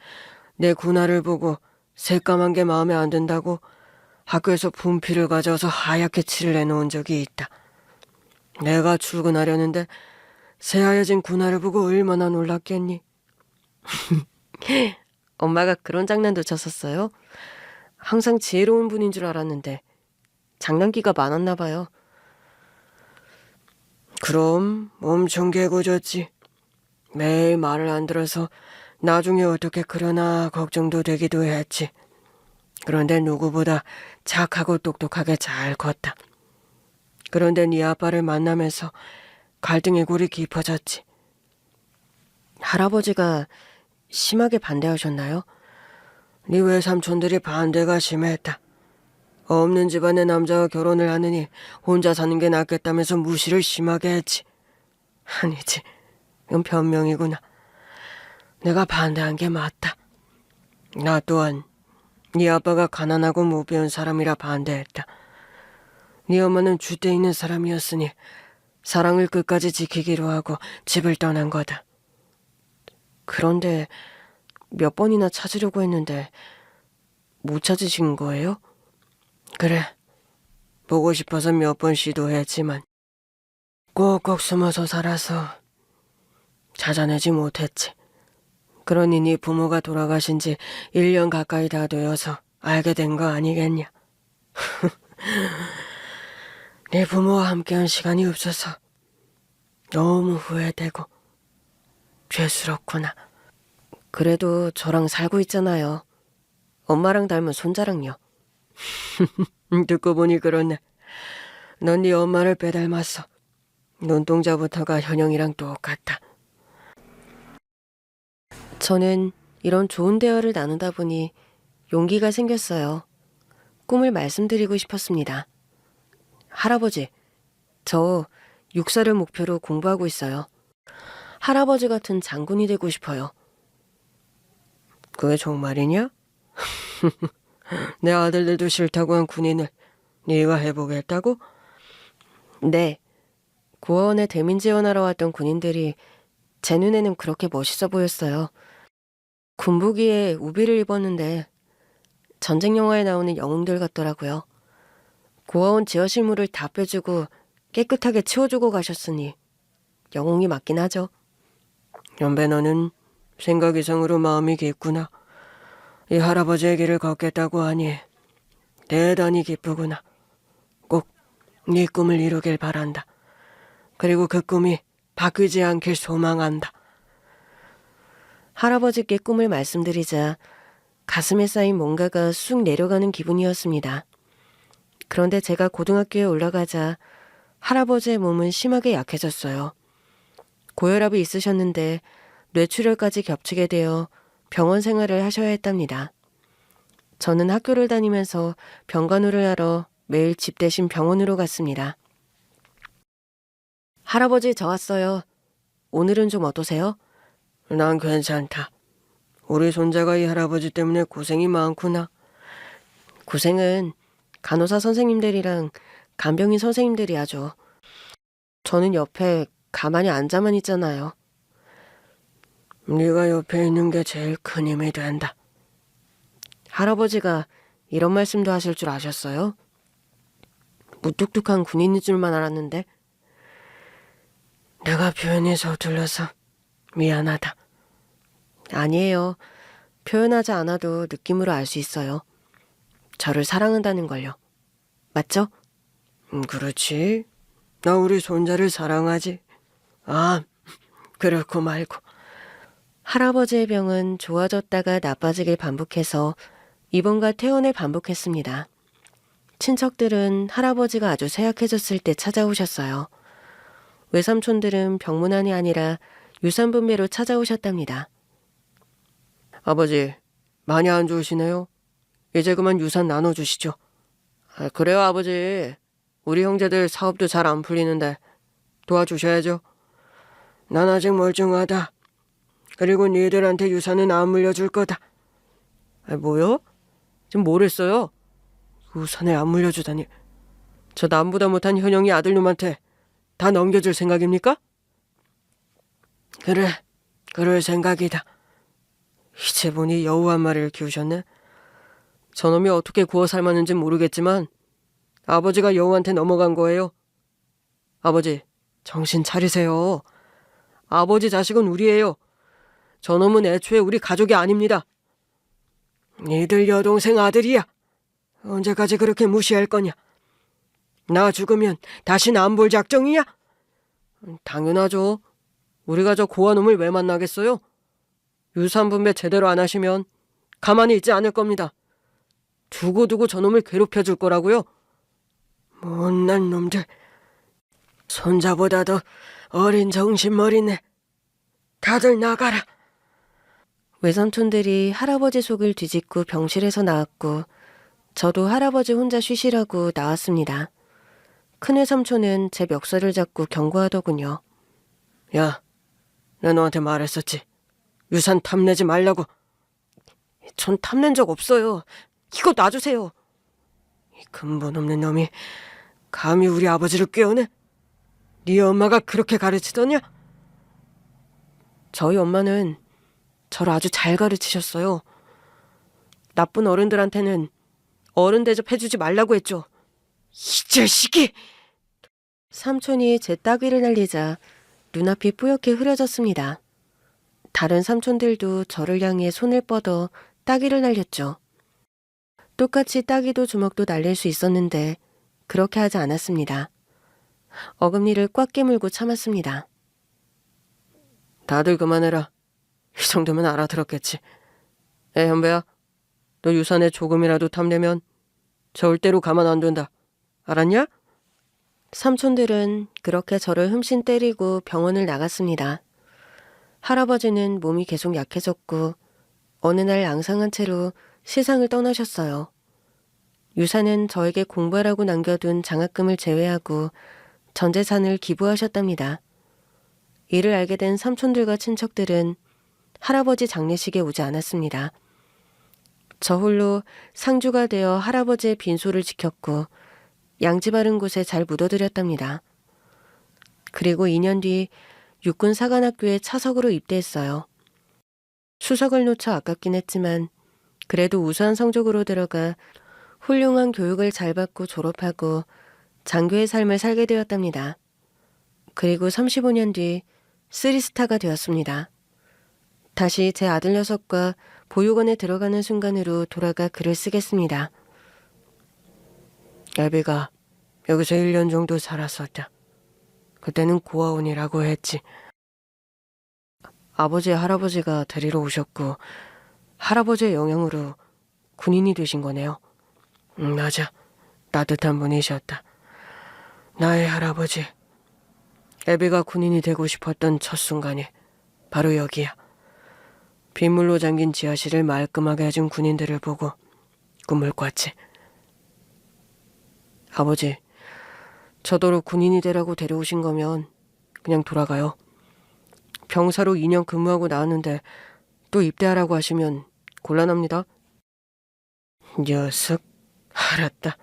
내 군화를 보고 새까만 게 마음에 안 든다고 학교에서 분필을 가져와서 하얗게 칠을 내놓은 적이 있다. 내가 출근하려는데 새하얘진 군화를 보고 얼마나 놀랐겠니? 엄마가 그런 장난도 쳤었어요? 항상 지혜로운 분인 줄 알았는데 장난기가 많았나 봐요. 그럼 엄청 개고졌지. 매일 말을 안 들어서 나중에 어떻게 그러나 걱정도 되기도 했지. 그런데 누구보다 착하고 똑똑하게 잘 컸다. 그런데 네 아빠를 만나면서 갈등의 골이 깊어졌지. 할아버지가 심하게 반대하셨나요? 네 외삼촌들이 반대가 심했다. 없는 집안의 남자와 결혼을 하느니 혼자 사는 게 낫겠다면서 무시를 심하게 했지. 아니지, 이건 변명이구나. 내가 반대한 게 맞다. 나 또한 네 아빠가 가난하고 못 배운 사람이라 반대했다. 네 엄마는 줏대 있는 사람이었으니 사랑을 끝까지 지키기로 하고 집을 떠난 거다. 그런데 몇 번이나 찾으려고 했는데 못 찾으신 거예요? 그래, 보고 싶어서 몇 번 시도했지만 꼭꼭 숨어서 살아서 찾아내지 못했지. 그러니 네 부모가 돌아가신 지 1년 가까이 다 되어서 알게 된 거 아니겠냐. 네 부모와 함께한 시간이 없어서 너무 후회되고 죄스럽구나. 그래도 저랑 살고 있잖아요. 엄마랑 닮은 손자랑요. 듣고 보니 그렇네. 넌 네 엄마를 빼닮았어. 눈동자부터가 현영이랑 똑같아. 저는 이런 좋은 대화를 나누다 보니 용기가 생겼어요. 꿈을 말씀드리고 싶었습니다. 할아버지, 저 육사를 목표로 공부하고 있어요. 할아버지 같은 장군이 되고 싶어요. 그게 정말이냐? 내 아들들도 싫다고 한 군인을 네가 해보겠다고? 네. 고아원에 대민 지원하러 왔던 군인들이 제 눈에는 그렇게 멋있어 보였어요. 군복위에 우비를 입었는데 전쟁 영화에 나오는 영웅들 같더라고요. 고아원 지하실물을 다 빼주고 깨끗하게 치워주고 가셨으니 영웅이 맞긴 하죠. 연배 너는 생각 이상으로 마음이 깊구나. 이 할아버지의 길을 걷겠다고 하니 대단히 기쁘구나. 꼭 네 꿈을 이루길 바란다. 그리고 그 꿈이 바뀌지 않길 소망한다. 할아버지께 꿈을 말씀드리자 가슴에 쌓인 뭔가가 쑥 내려가는 기분이었습니다. 그런데 제가 고등학교에 올라가자 할아버지의 몸은 심하게 약해졌어요. 고혈압이 있으셨는데 뇌출혈까지 겹치게 되어 병원 생활을 하셔야 했답니다. 저는 학교를 다니면서 병간호를 하러 매일 집 대신 병원으로 갔습니다. 할아버지, 저 왔어요. 오늘은 좀 어떠세요? 난 괜찮다. 우리 손자가 이 할아버지 때문에 고생이 많구나. 고생은 간호사 선생님들이랑 간병인 선생님들이 하죠. 저는 옆에 가만히 앉아만 있잖아요. 네가 옆에 있는 게 제일 큰 힘이 된다. 할아버지가 이런 말씀도 하실 줄 아셨어요? 무뚝뚝한 군인인 줄만 알았는데. 내가 표현이 서툴러서 미안하다. 아니에요. 표현하지 않아도 느낌으로 알 수 있어요. 저를 사랑한다는 걸요. 맞죠? 그렇지. 나 우리 손자를 사랑하지. 아, 그렇고 말고. 할아버지의 병은 좋아졌다가 나빠지길 반복해서 입원과 퇴원을 반복했습니다. 친척들은 할아버지가 아주 쇠약해졌을 때 찾아오셨어요. 외삼촌들은 병문안이 아니라 유산분배로 찾아오셨답니다. 아버지, 많이 안 좋으시네요. 이제 그만 유산 나눠주시죠. 그래요, 아버지. 우리 형제들 사업도 잘 안 풀리는데 도와주셔야죠. 난 아직 멀쩡하다. 그리고 니들한테 유산은 안 물려줄 거다. 뭐요? 지금 뭘 했어요? 유산을 안 물려주다니. 저 남보다 못한 현영이 아들놈한테 다 넘겨줄 생각입니까? 그래, 그럴 생각이다. 이제 보니 여우 한 마리를 키우셨네. 저놈이 어떻게 구워 삶았는지 모르겠지만 아버지가 여우한테 넘어간 거예요. 아버지, 정신 차리세요. 아버지 자식은 우리예요. 저놈은 애초에 우리 가족이 아닙니다. 니들 여동생 아들이야. 언제까지 그렇게 무시할 거냐? 나 죽으면 다신 안 볼 작정이야? 당연하죠. 우리가 저 고아놈을 왜 만나겠어요? 유산분배 제대로 안 하시면 가만히 있지 않을 겁니다. 두고두고 저놈을 괴롭혀줄 거라고요. 못난 놈들. 손자보다 더 어린 정신머리네. 다들 나가라. 외삼촌들이 할아버지 속을 뒤집고 병실에서 나왔고 저도 할아버지 혼자 쉬시라고 나왔습니다. 큰애 삼촌은 제 멱살을 잡고 경고하더군요. 야, 나 너한테 말했었지. 유산 탐내지 말라고. 전 탐낸 적 없어요. 이거 놔주세요. 이 근본 없는 놈이 감히 우리 아버지를 꿰어내? 네 엄마가 그렇게 가르치더냐? 저희 엄마는 저를 아주 잘 가르치셨어요. 나쁜 어른들한테는 어른 대접해주지 말라고 했죠. 이 자식이! 삼촌이 제 따귀를 날리자 눈앞이 뿌옇게 흐려졌습니다. 다른 삼촌들도 저를 향해 손을 뻗어 따귀를 날렸죠. 똑같이 따귀도 주먹도 날릴 수 있었는데 그렇게 하지 않았습니다. 어금니를 꽉 깨물고 참았습니다. 다들 그만해라. 이 정도면 알아들었겠지. 현배야, 너 유산에 조금이라도 탐내면 절대로 가만 안 둔다. 알았냐? 삼촌들은 그렇게 저를 흠씬 때리고 병원을 나갔습니다. 할아버지는 몸이 계속 약해졌고 어느 날 앙상한 채로 세상을 떠나셨어요. 유산은 저에게 공부하라고 남겨둔 장학금을 제외하고 전 재산을 기부하셨답니다. 이를 알게 된 삼촌들과 친척들은 할아버지 장례식에 오지 않았습니다. 저 홀로 상주가 되어 할아버지의 빈소를 지켰고 양지 바른 곳에 잘 묻어드렸답니다. 그리고 2년 뒤 육군 사관학교에 차석으로 입대했어요. 수석을 놓쳐 아깝긴 했지만 그래도 우수한 성적으로 들어가 훌륭한 교육을 잘 받고 졸업하고 장교의 삶을 살게 되었답니다. 그리고 35년 뒤 3스타가 되었습니다. 다시 제 아들 녀석과 보육원에 들어가는 순간으로 돌아가 글을 쓰겠습니다. 애비가 여기서 1년 정도 살았었다. 그때는 고아원이라고 했지. 아버지 할아버지가 데리러 오셨고 할아버지의 영향으로 군인이 되신 거네요. 맞아. 따뜻한 분이셨다. 나의 할아버지. 애비가 군인이 되고 싶었던 첫 순간이 바로 여기야. 빗물로 잠긴 지하실을 말끔하게 해준 군인들을 보고 꿈을 꿨지. 아버지, 저더러 군인이 되라고 데려오신 거면 그냥 돌아가요. 병사로 2년 근무하고 나왔는데 또 입대하라고 하시면 곤란합니다. 녀석, 알았다.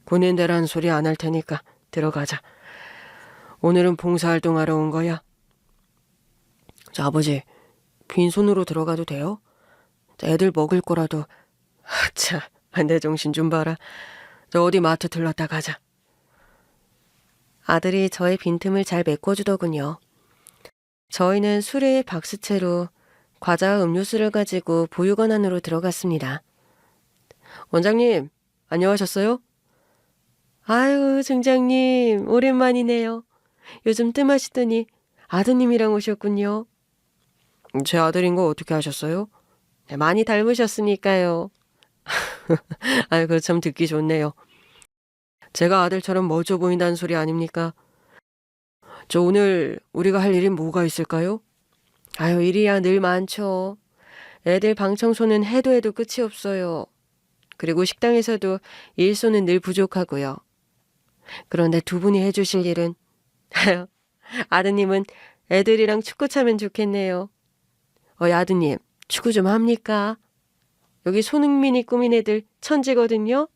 군인대란 소리 안 할 테니까 들어가자. 오늘은 봉사활동하러 온 거야. 저 아버지, 빈손으로 들어가도 돼요? 애들 먹을 거라도. 자, 내 정신 좀 봐라. 저 어디 마트 들렀다 가자. 아들이 저의 빈틈을 잘 메꿔주더군요. 저희는 수레에 박스채로 과자와 음료수를 가지고 보육원 안으로 들어갔습니다. 원장님, 안녕하셨어요? 아유, 중장님, 오랜만이네요. 요즘 뜸하시더니 아드님이랑 오셨군요. 제 아들인 거 어떻게 하셨어요? 네, 많이 닮으셨으니까요. 아유, 그거 참 듣기 좋네요. 제가 아들처럼 멋져 보인다는 소리 아닙니까? 저 오늘 우리가 할 일이 뭐가 있을까요? 아유, 일이야 늘 많죠. 애들 방 청소는 해도 해도 끝이 없어요. 그리고 식당에서도 일손은 늘 부족하고요. 그런데 두 분이 해주실 일은 아드님은 애들이랑 축구 차면 좋겠네요. 아드님, 축구 좀 합니까? 여기 손흥민이 꾸민 애들 천지거든요.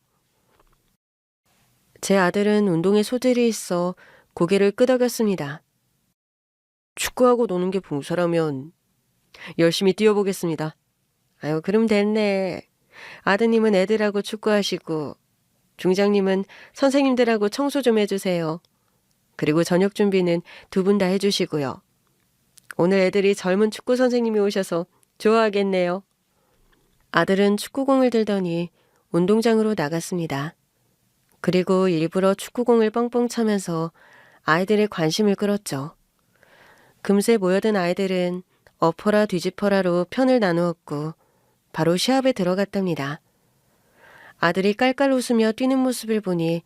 제 아들은 운동에 소질이 있어 고개를 끄덕였습니다. 축구하고 노는 게 봉사라면 열심히 뛰어보겠습니다. 아유, 그럼 됐네. 아드님은 애들하고 축구하시고 중장님은 선생님들하고 청소 좀 해주세요. 그리고 저녁 준비는 두 분 다 해주시고요. 오늘 애들이 젊은 축구 선생님이 오셔서 좋아하겠네요. 아들은 축구공을 들더니 운동장으로 나갔습니다. 그리고 일부러 축구공을 뻥뻥 차면서 아이들의 관심을 끌었죠. 금세 모여든 아이들은 엎어라 뒤집어라로 편을 나누었고 바로 시합에 들어갔답니다. 아들이 깔깔 웃으며 뛰는 모습을 보니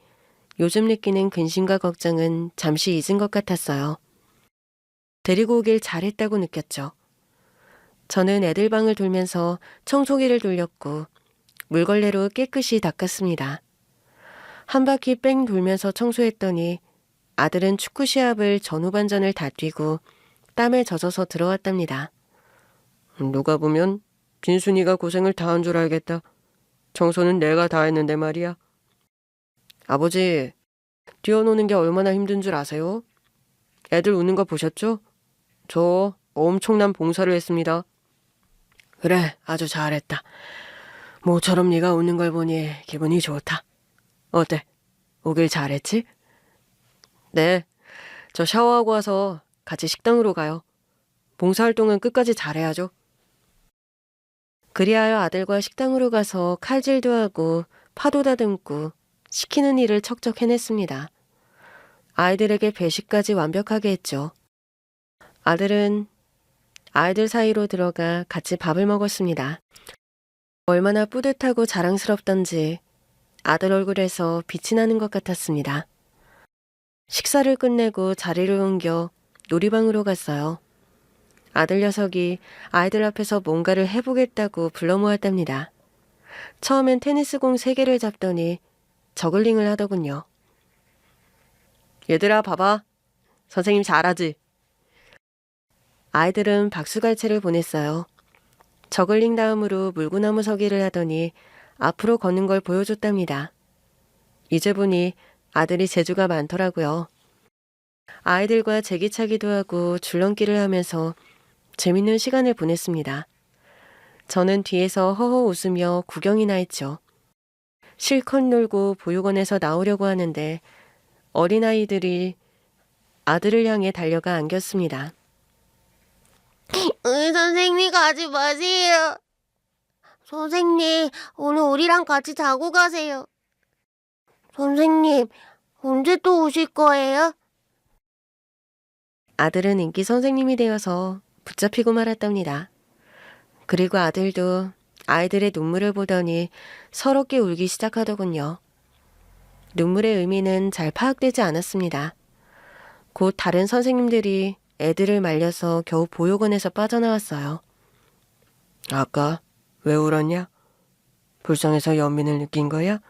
요즘 느끼는 근심과 걱정은 잠시 잊은 것 같았어요. 데리고 오길 잘했다고 느꼈죠. 저는 애들 방을 돌면서 청소기를 돌렸고 물걸레로 깨끗이 닦았습니다. 한 바퀴 뺑 돌면서 청소했더니 아들은 축구 시합을 전후반전을 다 뛰고 땀에 젖어서 들어왔답니다. 누가 보면 빈순이가 고생을 다 한 줄 알겠다. 청소는 내가 다 했는데 말이야. 아버지, 뛰어노는 게 얼마나 힘든 줄 아세요? 애들 우는 거 보셨죠? 저 엄청난 봉사를 했습니다. 그래, 아주 잘했다. 모처럼 네가 웃는 걸 보니 기분이 좋다. 어때? 오길 잘했지? 네, 저 샤워하고 와서 같이 식당으로 가요. 봉사활동은 끝까지 잘해야죠. 그리하여 아들과 식당으로 가서 칼질도 하고 파도 다듬고 시키는 일을 척척 해냈습니다. 아이들에게 배식까지 완벽하게 했죠. 아들은 아이들 사이로 들어가 같이 밥을 먹었습니다. 얼마나 뿌듯하고 자랑스럽던지 아들 얼굴에서 빛이 나는 것 같았습니다. 식사를 끝내고 자리를 옮겨 놀이방으로 갔어요. 아들 녀석이 아이들 앞에서 뭔가를 해보겠다고 불러 모았답니다. 처음엔 테니스공 3개를 잡더니 저글링을 하더군요. 얘들아 봐봐. 선생님 잘하지? 아이들은 박수갈채를 보냈어요. 저글링 다음으로 물구나무 서기를 하더니 앞으로 걷는 걸 보여줬답니다. 이제 보니 아들이 재주가 많더라고요. 아이들과 제기차기도 하고 줄넘기를 하면서 재밌는 시간을 보냈습니다. 저는 뒤에서 허허 웃으며 구경이나 했죠. 실컷 놀고 보육원에서 나오려고 하는데 어린아이들이 아들을 향해 달려가 안겼습니다. 선생님 가지 마세요. 선생님, 오늘 우리랑 같이 자고 가세요. 선생님, 언제 또 오실 거예요? 아들은 인기 선생님이 되어서 붙잡히고 말았답니다. 그리고 아들도 아이들의 눈물을 보더니 서럽게 울기 시작하더군요. 눈물의 의미는 잘 파악되지 않았습니다. 곧 다른 선생님들이 애들을 말려서 겨우 보육원에서 빠져나왔어요. 아까 왜 울었냐? 불쌍해서 연민을 느낀 거야?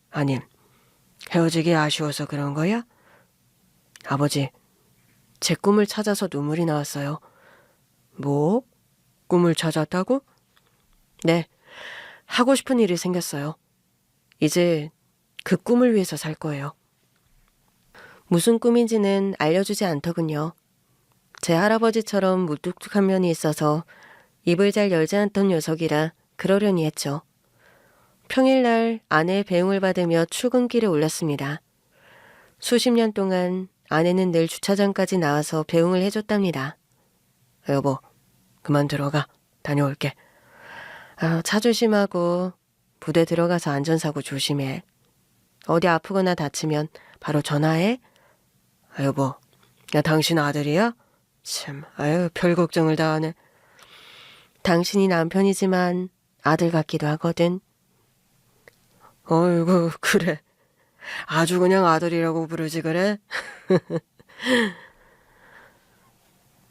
아님 헤어지기 아쉬워서 그런 거야? 아버지, 제 꿈을 찾아서 눈물이 나왔어요. 뭐? 꿈을 찾았다고? 네, 하고 싶은 일이 생겼어요. 이제 그 꿈을 위해서 살 거예요. 무슨 꿈인지는 알려주지 않더군요. 제 할아버지처럼 무뚝뚝한 면이 있어서 입을 잘 열지 않던 녀석이라 그러려니 했죠. 평일날 아내의 배웅을 받으며 출근길에 올랐습니다. 수십 년 동안 아내는 늘 주차장까지 나와서 배웅을 해줬답니다. 여보, 그만 들어가. 다녀올게. 차 조심하고 부대 들어가서 안전사고 조심해. 어디 아프거나 다치면 바로 전화해. 여보, 나 당신 아들이야? 참, 별 걱정을 다 하네. 당신이 남편이지만 아들 같기도 하거든. 어이구, 그래. 아주 그냥 아들이라고 부르지 그래?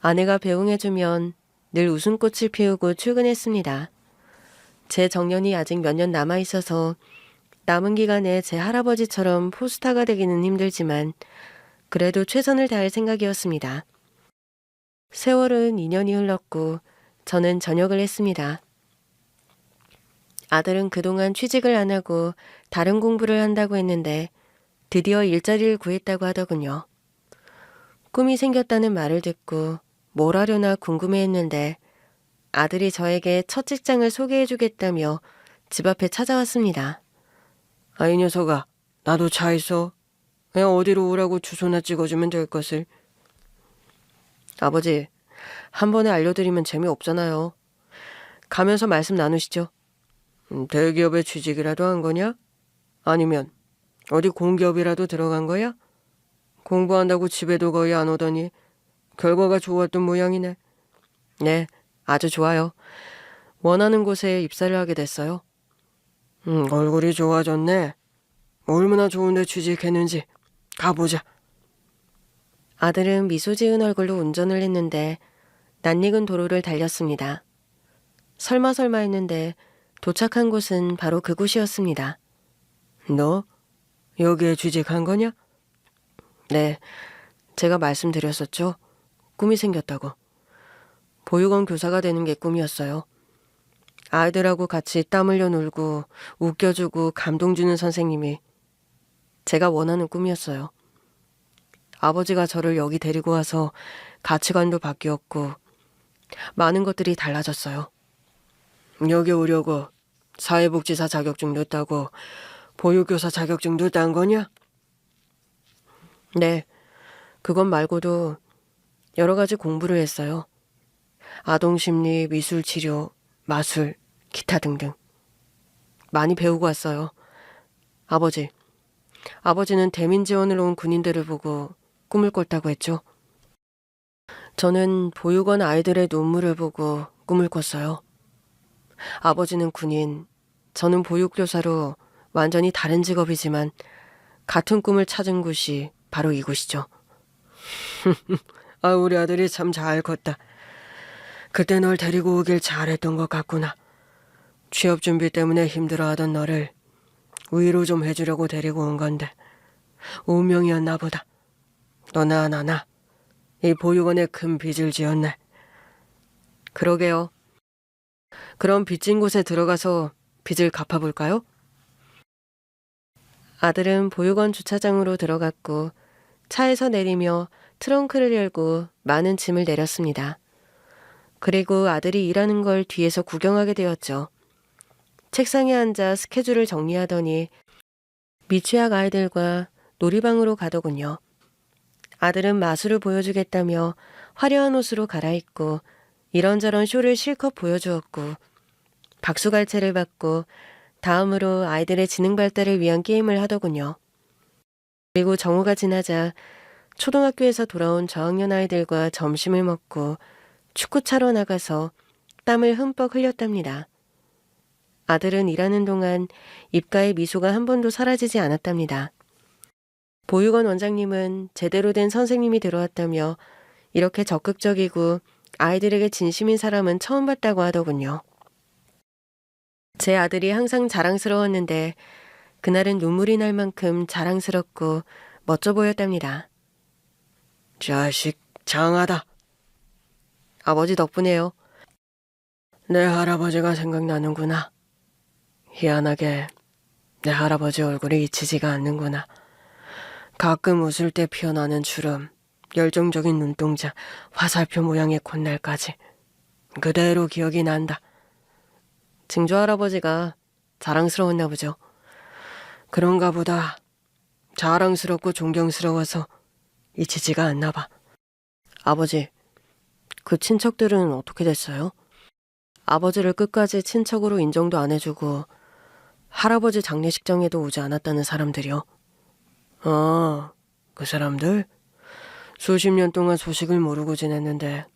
아내가 배웅해주면 늘 웃음꽃을 피우고 출근했습니다. 제 정년이 아직 몇 년 남아있어서 남은 기간에 제 할아버지처럼 포스타가 되기는 힘들지만 그래도 최선을 다할 생각이었습니다. 세월은 2년이 흘렀고 저는 전역을 했습니다. 아들은 그동안 취직을 안 하고 다른 공부를 한다고 했는데 드디어 일자리를 구했다고 하더군요. 꿈이 생겼다는 말을 듣고 뭘 하려나 궁금해했는데 아들이 저에게 첫 직장을 소개해주겠다며 집 앞에 찾아왔습니다. 이 녀석아, 나도 차 있어. 그냥 어디로 오라고 주소나 찍어주면 될 것을. 아버지, 한 번에 알려드리면 재미없잖아요. 가면서 말씀 나누시죠. 대기업에 취직이라도 한 거냐? 아니면 어디 공기업이라도 들어간 거야? 공부한다고 집에도 거의 안 오더니 결과가 좋았던 모양이네. 네, 아주 좋아요. 원하는 곳에 입사를 하게 됐어요. 얼굴이 좋아졌네. 얼마나 좋은데 취직했는지 가보자. 아들은 미소 지은 얼굴로 운전을 했는데 낯익은 도로를 달렸습니다. 설마 했는데 도착한 곳은 바로 그곳이었습니다. 너 여기에 취직한 거냐? 네, 제가 말씀드렸었죠. 꿈이 생겼다고. 보육원 교사가 되는 게 꿈이었어요. 아이들하고 같이 땀 흘려 놀고 웃겨주고 감동 주는 선생님이 제가 원하는 꿈이었어요. 아버지가 저를 여기 데리고 와서 가치관도 바뀌었고 많은 것들이 달라졌어요. 여기 오려고 사회복지사 자격증도 따고 보육교사 자격증도 딴 거냐? 네, 그것 말고도 여러 가지 공부를 했어요. 아동심리, 미술치료, 마술, 기타 등등. 많이 배우고 왔어요. 아버지는 대민 지원을 온 군인들을 보고 꿈을 꿨다고 했죠. 저는 보육원 아이들의 눈물을 보고 꿈을 꿨어요. 아버지는 군인, 저는 보육교사로 완전히 다른 직업이지만 같은 꿈을 찾은 곳이 바로 이곳이죠. 아, 우리 아들이 참 잘 컸다. 그때 널 데리고 오길 잘했던 것 같구나. 취업 준비 때문에 힘들어하던 너를 위로 좀 해주려고 데리고 온 건데 운명이었나 보다. 너나 나나 이 보육원에 큰 빚을 지었네. 그러게요. 그럼 빚진 곳에 들어가서 빚을 갚아볼까요? 아들은 보육원 주차장으로 들어갔고 차에서 내리며 트렁크를 열고 많은 짐을 내렸습니다. 그리고 아들이 일하는 걸 뒤에서 구경하게 되었죠. 책상에 앉아 스케줄을 정리하더니 미취학 아이들과 놀이방으로 가더군요. 아들은 마술을 보여주겠다며 화려한 옷으로 갈아입고 이런저런 쇼를 실컷 보여주었고 박수갈채를 받고 다음으로 아이들의 지능 발달을 위한 게임을 하더군요. 그리고 정오가 지나자 초등학교에서 돌아온 저학년 아이들과 점심을 먹고 축구 차러 나가서 땀을 흠뻑 흘렸답니다. 아들은 일하는 동안 입가에 미소가 한 번도 사라지지 않았답니다. 보육원 원장님은 제대로 된 선생님이 들어왔다며 이렇게 적극적이고 아이들에게 진심인 사람은 처음 봤다고 하더군요. 제 아들이 항상 자랑스러웠는데 그날은 눈물이 날 만큼 자랑스럽고 멋져 보였답니다. 자식 장하다. 아버지 덕분에요. 내 할아버지가 생각나는구나. 희한하게 내 할아버지 얼굴이 잊히지가 않는구나. 가끔 웃을 때 피어나는 주름, 열정적인 눈동자, 화살표 모양의 콧날까지 그대로 기억이 난다. 증조 할아버지가 자랑스러웠나 보죠. 그런가 보다. 자랑스럽고 존경스러워서 잊히지가 않나 봐. 아버지, 그 친척들은 어떻게 됐어요? 아버지를 끝까지 친척으로 인정도 안 해주고 할아버지 장례식장에도 오지 않았다는 사람들이요. 그 사람들? 수십 년 동안 소식을 모르고 지냈는데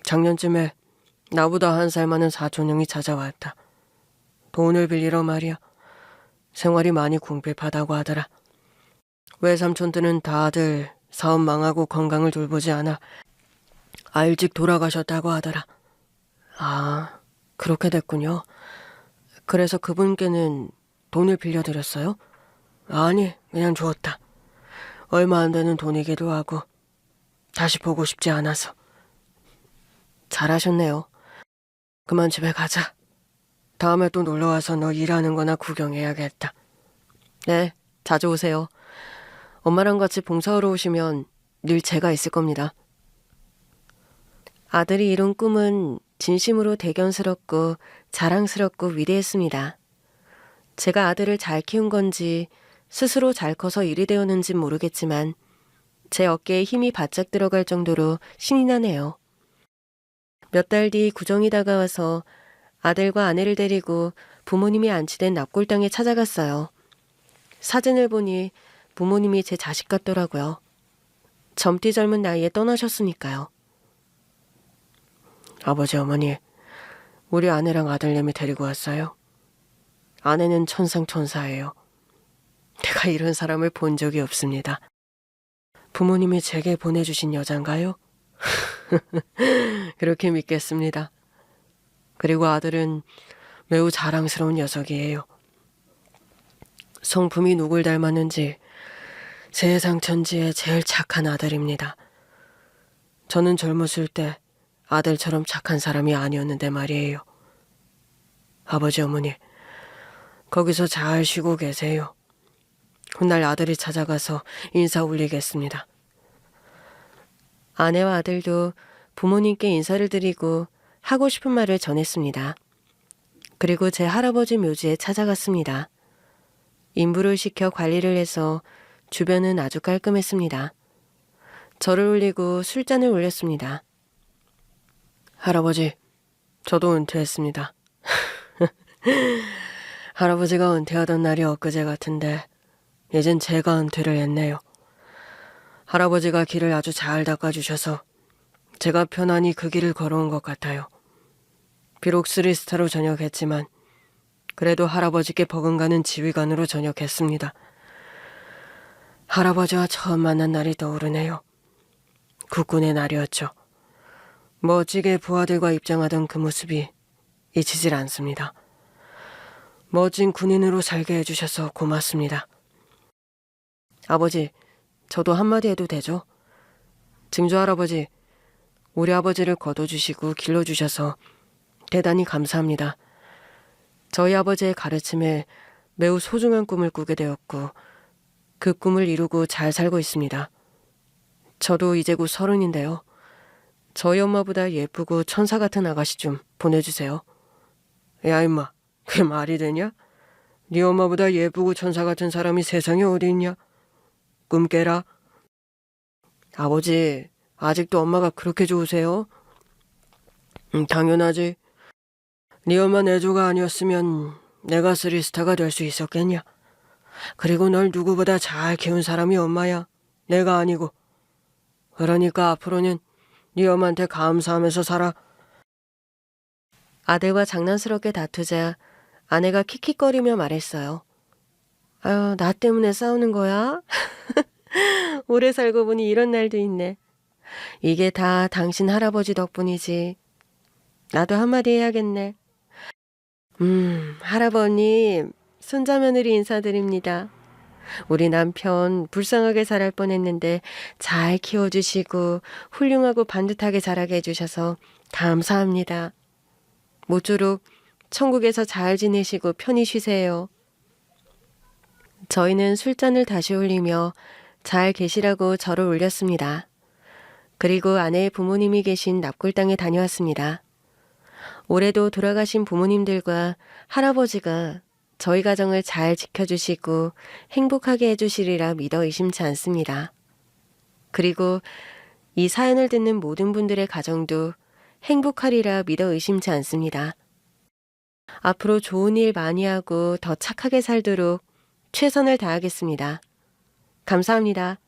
작년쯤에 나보다 1살 많은 사촌 형이 찾아왔다. 돈을 빌리러 말이야. 생활이 많이 궁핍하다고 하더라. 외삼촌들은 다들 사업 망하고 건강을 돌보지 않아 일찍 돌아가셨다고 하더라. 아, 그렇게 됐군요. 그래서 그분께는 돈을 빌려드렸어요? 아니, 그냥 주었다. 얼마 안 되는 돈이기도 하고 다시 보고 싶지 않아서. 잘하셨네요. 그만 집에 가자. 다음에 또 놀러와서 너 일하는 거나 구경해야겠다. 네, 자주 오세요. 엄마랑 같이 봉사하러 오시면 늘 제가 있을 겁니다. 아들이 이룬 꿈은 진심으로 대견스럽고 자랑스럽고 위대했습니다. 제가 아들을 잘 키운 건지 스스로 잘 커서 일이 되었는진 모르겠지만 제 어깨에 힘이 바짝 들어갈 정도로 신이 나네요. 몇 달 뒤 구정이 다가와서 아들과 아내를 데리고 부모님이 안치된 납골당에 찾아갔어요. 사진을 보니 부모님이 제 자식 같더라고요. 젊디 젊은 나이에 떠나셨으니까요. 아버지, 어머니, 우리 아내랑 아들내미 데리고 왔어요. 아내는 천상천사예요. 내가 이런 사람을 본 적이 없습니다. 부모님이 제게 보내주신 여잔가요? 그렇게 믿겠습니다. 그리고 아들은 매우 자랑스러운 녀석이에요. 성품이 누굴 닮았는지 세상 천지에 제일 착한 아들입니다. 저는 젊었을 때 아들처럼 착한 사람이 아니었는데 말이에요. 아버지, 어머니, 거기서 잘 쉬고 계세요. 훗날 아들이 찾아가서 인사 올리겠습니다. 아내와 아들도 부모님께 인사를 드리고 하고 싶은 말을 전했습니다. 그리고 제 할아버지 묘지에 찾아갔습니다. 인부를 시켜 관리를 해서 주변은 아주 깔끔했습니다. 절을 올리고 술잔을 올렸습니다. 할아버지, 저도 은퇴했습니다. 할아버지가 은퇴하던 날이 엊그제 같은데 이젠 제가 은퇴를 했네요. 할아버지가 길을 아주 잘 닦아주셔서 제가 편안히 그 길을 걸어온 것 같아요. 비록 3스타로 전역했지만 그래도 할아버지께 버금가는 지휘관으로 전역했습니다. 할아버지와 처음 만난 날이 떠오르네요. 국군의 날이었죠. 멋지게 부하들과 입장하던 그 모습이 잊히질 않습니다. 멋진 군인으로 살게 해주셔서 고맙습니다. 아버지, 저도 한마디 해도 되죠? 증조 할아버지, 우리 아버지를 거둬주시고 길러주셔서 대단히 감사합니다. 저희 아버지의 가르침에 매우 소중한 꿈을 꾸게 되었고 그 꿈을 이루고 잘 살고 있습니다. 저도 이제 곧 30인데요. 저희 엄마보다 예쁘고 천사 같은 아가씨 좀 보내주세요. 야 임마, 그게 말이 되냐? 네 엄마보다 예쁘고 천사 같은 사람이 세상에 어디 있냐? 꿈 깨라. 아버지, 아직도 엄마가 그렇게 좋으세요? 당연하지. 네 엄마 내조가 아니었으면 내가 3스타가 될 수 있었겠냐? 그리고 널 누구보다 잘 키운 사람이 엄마야. 내가 아니고. 그러니까 앞으로는 네 엄마한테 감사하면서 살아. 아들과 장난스럽게 다투자 아내가 킥킥거리며 말했어요. 아유, 나 때문에 싸우는 거야? 오래 살고 보니 이런 날도 있네. 이게 다 당신 할아버지 덕분이지. 나도 한마디 해야겠네. 할아버님, 손자며느리 인사드립니다. 우리 남편 불쌍하게 자랄 뻔했는데 잘 키워주시고 훌륭하고 반듯하게 자라게 해주셔서 감사합니다. 모쪼록 천국에서 잘 지내시고 편히 쉬세요. 저희는 술잔을 다시 올리며 잘 계시라고 절을 올렸습니다. 그리고 아내의 부모님이 계신 납골당에 다녀왔습니다. 올해도 돌아가신 부모님들과 할아버지가 저희 가정을 잘 지켜주시고 행복하게 해주시리라 믿어 의심치 않습니다. 그리고 이 사연을 듣는 모든 분들의 가정도 행복하리라 믿어 의심치 않습니다. 앞으로 좋은 일 많이 하고 더 착하게 살도록 최선을 다하겠습니다. 감사합니다.